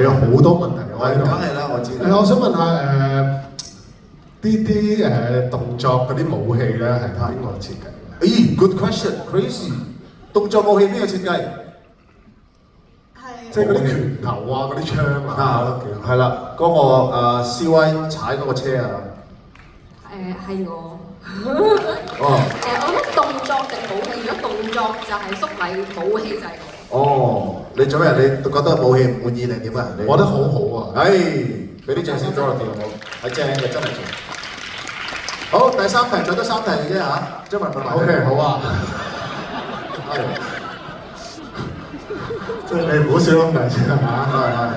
有好多問題我喺度。梗係啦，我知。我想問下啲動作嗰啲武器咧係邊個設計嘅？咦 ，good question，crazy。動作武器邊個設計？即係嗰啲拳頭啊、嗰啲槍啊，係啦，嗰個CY 踩嗰個車啊。係我。哦。我覺得動作定武器？如果動作就係宿禮，武器就係我。哦，你做咩？你覺得武器唔滿意定點啊？我覺得好好啊！俾啲掌聲 Dorothy 好冇？係正嘅，真係正。好，第三題，仲得3題嘅啫嚇，張文問埋。OK， 好啊。係。即係你唔好笑咁大聲係嘛？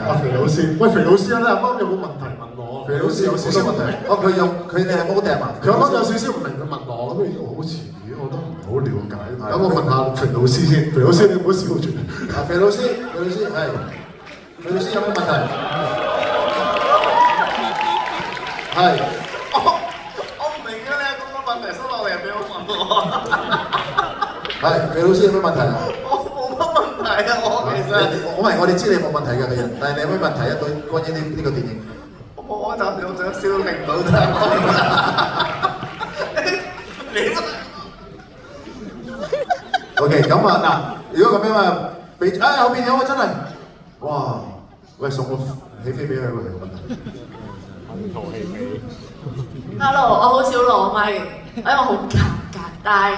阿肥老師，喂，肥老師咧，啱啱有冇問題問我？肥老師有少少問題。佢哋係冇掟啊？佢啱啱有少少唔明，佢問我，咁好似我都唔係好了解。咁我問下肥老師先，肥老師你唔好笑住。肥老師係。肥老師有咩問題？係。我唔明嘅，你有咁多問題收落嚟俾我問我。係，肥老師有咩問題啊？係啊，我哋知你冇問題嘅，其實，但係你有咩問題啊？對關於呢個電影？我就想笑明到啫。你？OK， 咁啊嗱，如果咁樣啊，俾後邊有啊真係，哇！喂，送個起飛俾佢喎，有問題。Hello， 我好少攞咪，因為我好尷尬，但係